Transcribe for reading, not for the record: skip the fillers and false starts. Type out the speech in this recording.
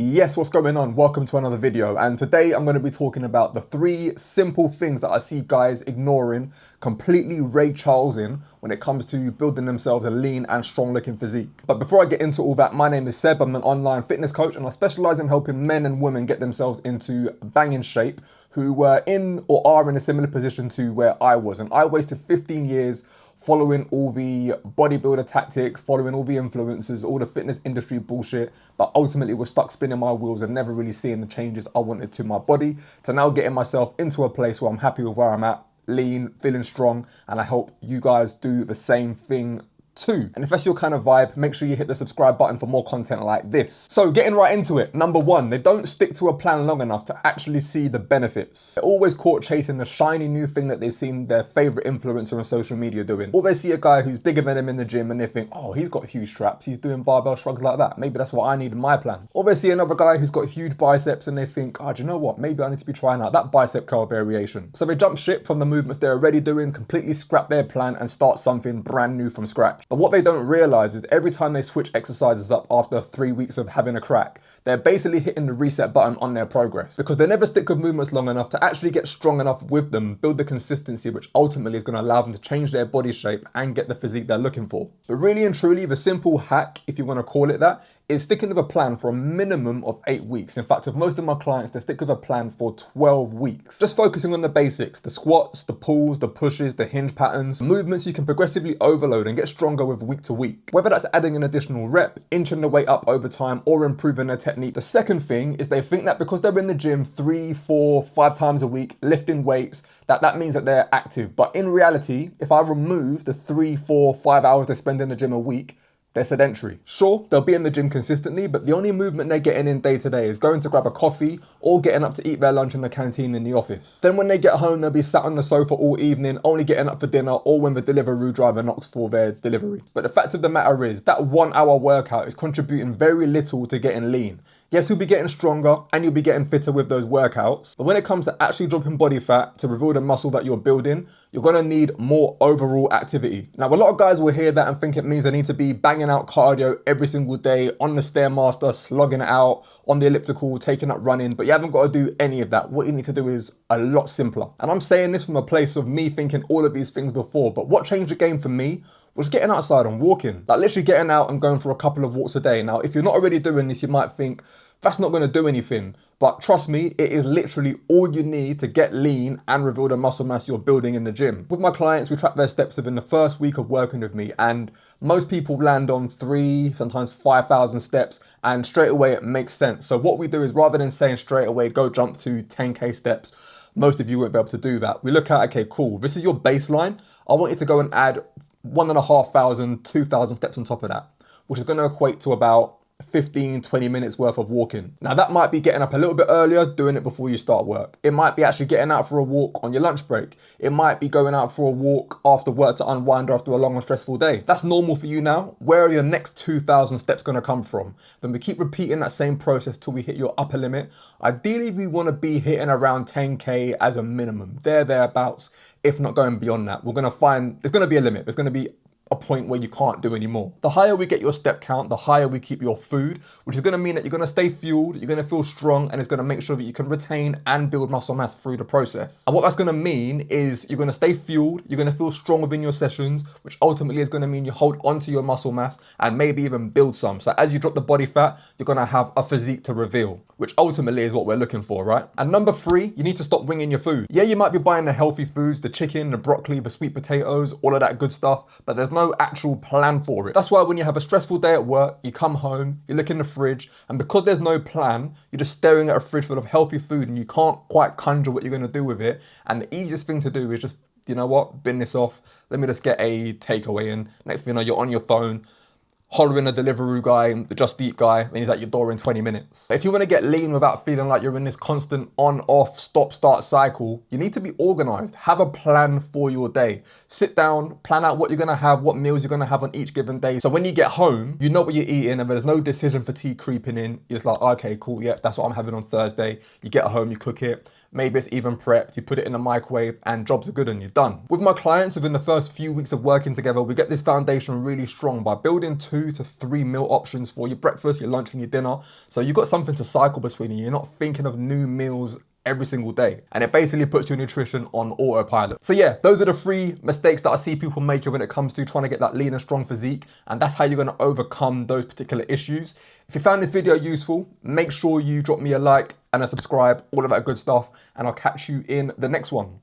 Yes, what's going on? Welcome to another video, and today I'm going to be talking about the 3 simple things that I see guys ignoring, completely Ray Charlesing when it comes to building themselves a lean and strong looking physique. But before I get into all that, my name is Seb. I'm an online fitness coach and I specialize in helping men and women get themselves into banging shape who were in or are in a similar position to where I was. And I wasted 15 years following all the bodybuilder tactics, following all the influencers, all the fitness industry bullshit, but ultimately was stuck spinning my wheels and never really seeing the changes I wanted to my body, to now getting myself into a place where I'm happy with where I'm at, lean, feeling strong, and I hope you guys do the same thing too. And if that's your kind of vibe, make sure you hit the subscribe button for more content like this. So getting right into it, number 1, they don't stick to a plan long enough to actually see the benefits. They're always caught chasing the shiny new thing that they've seen their favorite influencer on social media doing. Or they see a guy who's bigger than them in the gym and they think, oh, he's got huge traps, he's doing barbell shrugs like that. Maybe that's what I need in my plan. Or they see another guy who's got huge biceps and they think, oh, do you know what? Maybe I need to be trying out that bicep curl variation. So they jump ship from the movements they're already doing, completely scrap their plan and start something brand new from scratch. But what they don't realize is every time they switch exercises up after 3 weeks of having a crack, they're basically hitting the reset button on their progress, because they never stick with movements long enough to actually get strong enough with them, build the consistency which ultimately is going to allow them to change their body shape and get the physique they're looking for. But really and truly, the simple hack, if you want to call it that, is sticking with a plan for a minimum of 8 weeks. In fact, with most of my clients, they stick with a plan for 12 weeks. Just focusing on the basics, the squats, the pulls, the pushes, the hinge patterns, movements you can progressively overload and get stronger with week to week. Whether that's adding an additional rep, inching the weight up over time, or improving their technique. The second thing is they think that because they're in the gym 3, 4, 5 times a week, lifting weights, that means that they're active. But in reality, if I remove the 3, 4, 5 hours they spend in the gym a week, they're sedentary. Sure, they'll be in the gym consistently, but the only movement they're getting in day to day is going to grab a coffee or getting up to eat their lunch in the canteen in the office. Then when they get home, they'll be sat on the sofa all evening, only getting up for dinner or when the Deliveroo driver knocks for their delivery. But the fact of the matter is that 1 hour workout is contributing very little to getting lean. Yes, you'll be getting stronger and you'll be getting fitter with those workouts. But when it comes to actually dropping body fat to reveal the muscle that you're building, you're gonna need more overall activity. Now, a lot of guys will hear that and think it means they need to be banging out cardio every single day, on the Stairmaster, slogging it out, on the elliptical, taking up running, but you haven't got to do any of that. What you need to do is a lot simpler. And I'm saying this from a place of me thinking all of these things before, but what changed the game for me was getting outside and walking. Like literally getting out and going for a couple of walks a day. Now, if you're not already doing this, you might think, that's not gonna do anything. But trust me, it is literally all you need to get lean and reveal the muscle mass you're building in the gym. With my clients, we track their steps within the first week of working with me, and most people land on 3, sometimes 5,000 steps, and straight away it makes sense. So what we do is, rather than saying straight away, go jump to 10K steps, most of you won't be able to do that. We look at, okay, cool, this is your baseline. I want you to go and add 1,500, 2,000 steps on top of that, which is gonna equate to about 15, 20 minutes worth of walking. Now that might be getting up a little bit earlier, doing it before you start work. It might be actually getting out for a walk on your lunch break. It might be going out for a walk after work to unwind after a long and stressful day. That's normal for you now. Where are your next 2,000 steps gonna come from? Then we keep repeating that same process till we hit your upper limit. Ideally, we wanna be hitting around 10K as a minimum. Thereabouts, if not going beyond that. We're gonna find, there's gonna be a limit. There's gonna be a point where you can't do anymore. The higher we get your step count, the higher we keep your food, which is gonna mean that you're gonna stay fueled, you're gonna feel strong, and it's gonna make sure that you can retain and build muscle mass through the process. And what that's gonna mean is you're gonna stay fueled, you're gonna feel strong within your sessions, which ultimately is gonna mean you hold onto your muscle mass and maybe even build some. So as you drop the body fat, you're gonna have a physique to reveal, which ultimately is what we're looking for, right? And number 3, you need to stop winging your food. Yeah, you might be buying the healthy foods, the chicken, the broccoli, the sweet potatoes, all of that good stuff, but there's no actual plan for it. That's why when you have a stressful day at work, you come home, you look in the fridge, and because there's no plan, you're just staring at a fridge full of healthy food and you can't quite conjure what you're gonna do with it. And the easiest thing to do is just, you know what, bin this off, let me just get a takeaway in. Next thing you know, you're on your phone, hollering a Deliveroo guy, the Just Eat guy, and he's at your door in 20 minutes. But if you want to get lean without feeling like you're in this constant on, off, stop, start cycle, you need to be organized. Have a plan for your day. Sit down, plan out what you're going to have, what meals you're going to have on each given day. So when you get home, you know what you're eating and there's no decision fatigue creeping in. You're just like, okay, cool, yeah, that's what I'm having on Thursday. You get home, you cook it. maybe it's even prepped, you put it in the microwave and jobs are good and you're done. With my clients, within the first few weeks of working together, we get this foundation really strong by building 2 to 3 meal options for your breakfast, your lunch and your dinner. So you've got something to cycle between you. You're not thinking of new meals every single day. And it basically puts your nutrition on autopilot. So yeah, those are the 3 mistakes that I see people making when it comes to trying to get that lean and strong physique. And that's how you're gonna overcome those particular issues. If you found this video useful, make sure you drop me a like and a subscribe, all of that good stuff. And I'll catch you in the next one.